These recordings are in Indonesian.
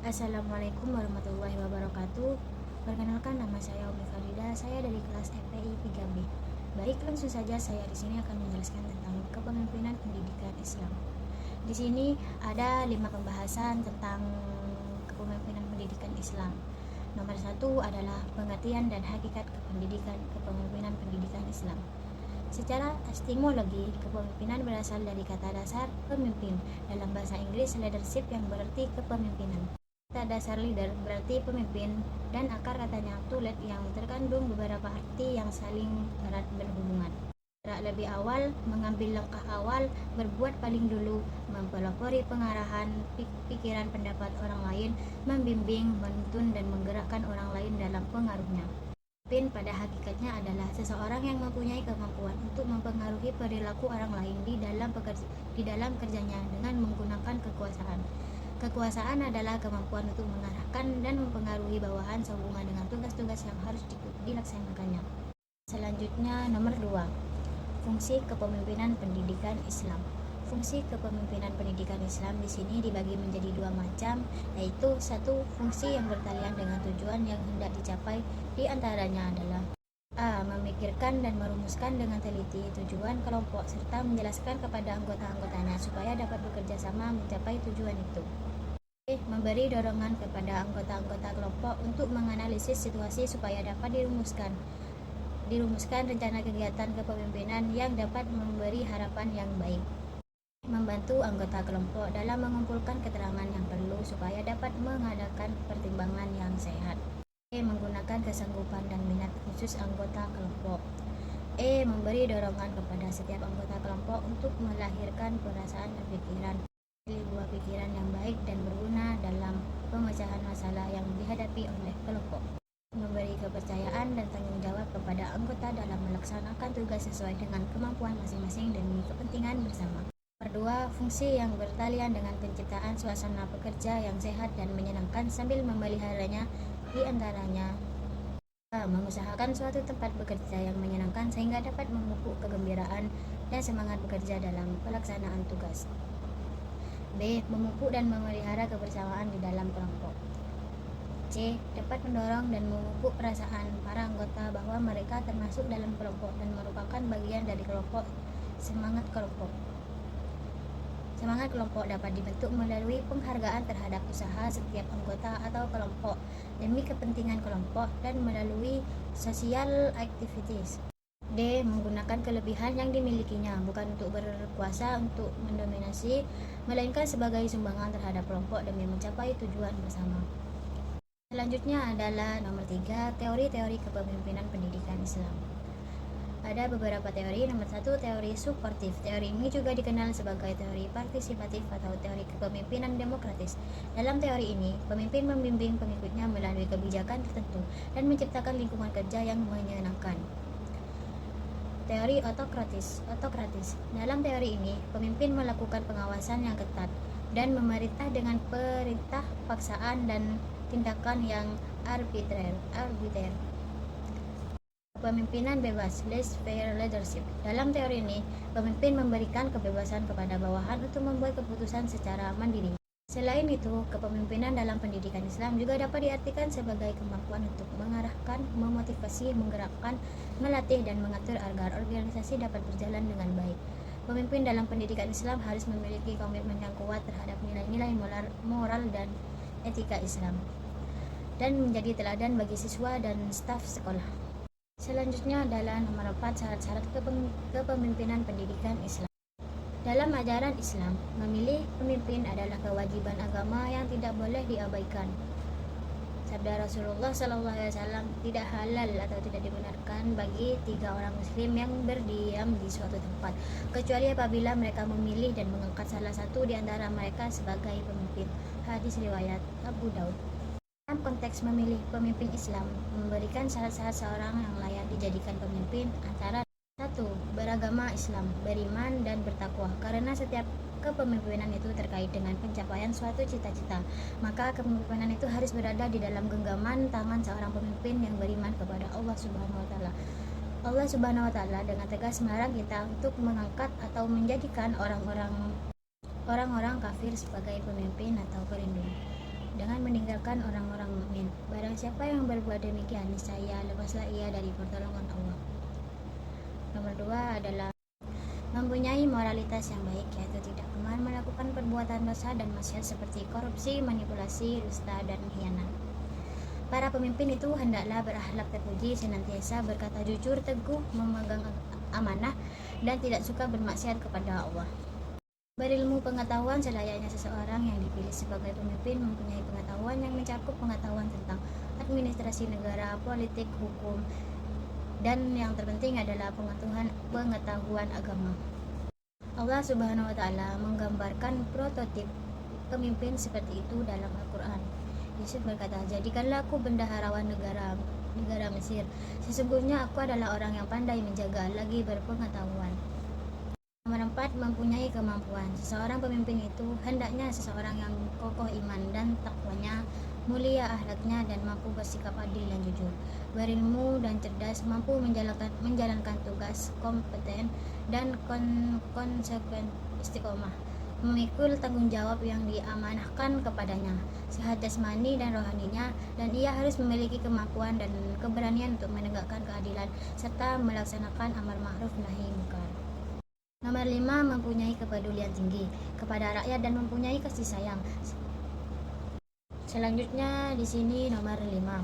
Assalamualaikum warahmatullahi wabarakatuh. Perkenalkan, nama saya Umi Farida. Saya dari kelas FPI 3B. Baik, langsung saja saya di sini akan menjelaskan tentang kepemimpinan pendidikan Islam. Di sini ada 5 pembahasan tentang kepemimpinan pendidikan Islam. Nomor 1 adalah pengertian dan hakikat kepemimpinan pendidikan Islam. Secara etimologi, kepemimpinan berasal dari kata dasar pemimpin, dalam bahasa Inggris leadership, yang berarti kepemimpinan. Kata dasar leader berarti pemimpin, dan akar katanya to lead, yang terkandung beberapa arti yang saling erat berhubungan. Lebih awal, mengambil langkah awal, berbuat paling dulu, mempelopori pengarahan pikiran pendapat orang lain, membimbing, menuntun, dan menggerakkan orang lain dalam pengaruhnya. Pemimpin pada hakikatnya adalah seseorang yang mempunyai kemampuan untuk mempengaruhi perilaku orang lain di dalam kerjanya dengan menggunakan kekuasaan. Kekuasaan adalah kemampuan untuk mengarahkan dan mempengaruhi bawahan sehubungan dengan tugas-tugas yang harus dilaksanakannya. Selanjutnya, nomor 2. Fungsi kepemimpinan pendidikan Islam. Fungsi kepemimpinan pendidikan Islam di sini dibagi menjadi 2 macam, yaitu 1. Fungsi yang bertalian dengan tujuan yang hendak dicapai, di antaranya adalah A. Memikirkan dan merumuskan dengan teliti tujuan kelompok serta menjelaskan kepada anggota-anggotanya supaya dapat bekerja sama mencapai tujuan itu. B. Memberi dorongan kepada anggota-anggota kelompok untuk menganalisis situasi supaya dapat dirumuskan rencana kegiatan kepemimpinan yang dapat memberi harapan yang baik. Membantu anggota kelompok dalam mengumpulkan keterangan yang perlu supaya dapat mengadakan pertimbangan yang sehat. E. Menggunakan kesanggupan dan minat khusus anggota kelompok. E. Memberi dorongan kepada setiap anggota kelompok untuk melahirkan perasaan dan pikiran, buah pikiran yang baik dan berguna dalam pemecahan masalah yang dihadapi oleh kelompok. Memberi kepercayaan dan tanggung jawab kepada anggota dalam melaksanakan tugas sesuai dengan kemampuan masing-masing demi kepentingan bersama. Kedua, fungsi yang bertalian dengan penciptaan suasana pekerja yang sehat dan menyenangkan sambil memeliharanya, di antaranya mengusahakan suatu tempat bekerja yang menyenangkan sehingga dapat memupuk kegembiraan dan semangat bekerja dalam pelaksanaan tugas. B. Memupuk dan memelihara kebersamaan di dalam kelompok. C. Dapat mendorong dan memupuk perasaan para anggota bahwa mereka termasuk dalam kelompok dan merupakan bagian dari kelompok. Semangat kelompok dapat dibentuk melalui penghargaan terhadap usaha setiap anggota atau kelompok demi kepentingan kelompok dan melalui social activities. D. Menggunakan kelebihan yang dimilikinya bukan untuk berkuasa untuk mendominasi, melainkan sebagai sumbangan terhadap kelompok demi mencapai tujuan bersama. Selanjutnya adalah nomor 3, teori-teori kepemimpinan pendidikan Islam. Ada beberapa teori. Nomor 1, teori suportif. Teori ini juga dikenal sebagai teori partisipatif atau teori kepemimpinan demokratis. Dalam teori ini, pemimpin membimbing pengikutnya melalui kebijakan tertentu dan menciptakan lingkungan kerja yang menyenangkan. Teori otokratis. Dalam teori ini, pemimpin melakukan pengawasan yang ketat dan memerintah dengan perintah paksaan dan tindakan yang arbiter. Kepemimpinan bebas, laissez-faire leadership. Dalam teori ini, pemimpin memberikan kebebasan kepada bawahan untuk membuat keputusan secara mandiri. Selain itu, kepemimpinan dalam pendidikan Islam juga dapat diartikan sebagai kemampuan untuk mengarahkan, memotivasi, menggerakkan, melatih, dan mengatur agar organisasi dapat berjalan dengan baik. Pemimpin dalam pendidikan Islam harus memiliki komitmen yang kuat terhadap nilai-nilai moral dan etika Islam, dan menjadi teladan bagi siswa dan staf sekolah. Selanjutnya adalah nomor 4, syarat-syarat kepemimpinan pendidikan Islam. Dalam ajaran Islam, memilih pemimpin adalah kewajiban agama yang tidak boleh diabaikan. Sabda Rasulullah SAW, tidak halal atau tidak dibenarkan bagi 3 orang muslim yang berdiam di suatu tempat, kecuali apabila mereka memilih dan mengangkat salah satu di antara mereka sebagai pemimpin. Hadis riwayat Abu Daud. Dalam konteks memilih pemimpin Islam, memberikan syarat-syarat seorang yang layak dijadikan pemimpin antara 1. Beragama Islam, beriman dan bertakwa. Karena setiap kepemimpinan itu terkait dengan pencapaian suatu cita-cita, maka kepemimpinan itu harus berada di dalam genggaman tangan seorang pemimpin yang beriman kepada Allah Subhanahu wa taala. Allah Subhanahu wa taala dengan tegas melarang kita untuk mengangkat atau menjadikan orang-orang kafir sebagai pemimpin atau pelindung. Dengan meninggalkan merupakan orang-orang mukmin. Barang siapa yang berbuat demikian, niscaya lepaslah ia dari pertolongan Allah. Nomor 2 adalah mempunyai moralitas yang baik, yaitu tidak gemar melakukan perbuatan dosa dan maksiat seperti korupsi, manipulasi, dusta, dan khianat. Para pemimpin itu hendaklah berakhlak terpuji, senantiasa berkata jujur, teguh, memegang amanah, dan tidak suka bermaksiat kepada Allah. Berilmu pengetahuan selayaknya seseorang yang dipilih sebagai pemimpin mempunyai pengetahuan yang mencakup pengetahuan tentang administrasi negara, politik, hukum, dan yang terpenting adalah pengetahuan agama. Allah Subhanahu wa Ta'ala menggambarkan prototip pemimpin seperti itu dalam Al-Quran. Yesus berkata, "Jadikanlah aku bendaharawan negara Mesir. Sesungguhnya aku adalah orang yang pandai menjaga lagi berpengetahuan." Nomor 4, mempunyai kemampuan. Seseorang pemimpin itu hendaknya seseorang yang kokoh iman dan takwanya, mulia akhlaknya, dan mampu bersikap adil dan jujur, berilmu dan cerdas, mampu menjalankan tugas, kompeten dan konsekuen, istiqomah, memikul tanggung jawab yang diamanahkan kepadanya, sehat jasmani dan rohaninya, dan ia harus memiliki kemampuan dan keberanian untuk menegakkan keadilan serta melaksanakan amar ma'ruf nahi munkar. Nomor 5, mempunyai kepedulian tinggi kepada rakyat dan mempunyai kasih sayang. Selanjutnya di sini nomor 5.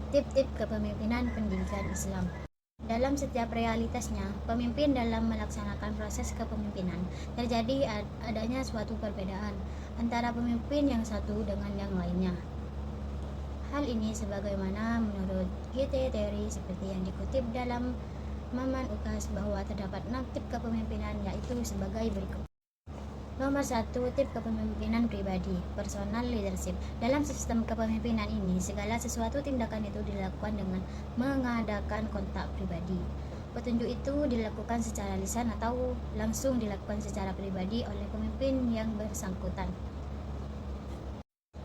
Tip-tip kepemimpinan pendidikan Islam. Dalam setiap realitasnya, pemimpin dalam melaksanakan proses kepemimpinan terjadi adanya suatu perbedaan antara pemimpin yang satu dengan yang lainnya. Hal ini sebagaimana menurut GT teori seperti yang dikutip dalam Maman Ukas bahwa terdapat 6 tip kepemimpinan, yaitu sebagai berikut. Nomor 1, tip kepemimpinan pribadi, personal leadership. Dalam sistem kepemimpinan ini, segala sesuatu tindakan itu dilakukan dengan mengadakan kontak pribadi. Petunjuk itu dilakukan secara lisan atau langsung dilakukan secara pribadi oleh pemimpin yang bersangkutan.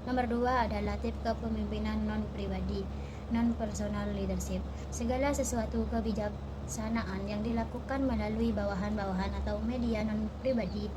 Nomor 2 adalah tip kepemimpinan non-pribadi, non-personal leadership. Segala sesuatu kebijaksanaan yang dilakukan melalui bawahan-bawahan atau media non-pribadi,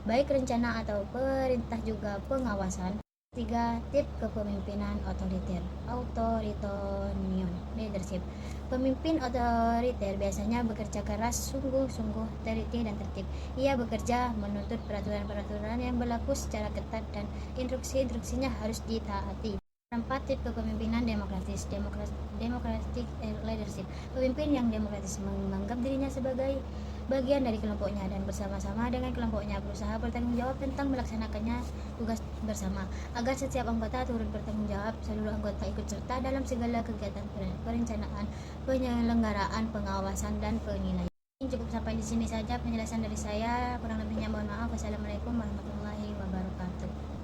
baik rencana atau perintah juga pengawasan. 3, tip kepemimpinan otoriter, authoritarian leadership. Pemimpin otoriter biasanya bekerja keras, sungguh-sungguh, teliti dan tertib. Ia bekerja menuntut peraturan-peraturan yang berlaku secara ketat dan instruksi-instruksinya harus ditaati. 4, tip kepemimpinan demokratis, democratic leadership. Pemimpin yang demokratis menganggap dirinya sebagai bagian dari kelompoknya dan bersama-sama dengan kelompoknya berusaha bertanggung jawab tentang melaksanakannya tugas bersama, agar setiap anggota turut bertanggung jawab. Seluruh anggota ikut serta dalam segala kegiatan perencanaan, penyelenggaraan, pengawasan, dan penilaian. Cukup sampai di sini saja penjelasan dari saya, kurang lebihnya mohon maaf. Wassalamualaikum warahmatullahi wabarakatuh.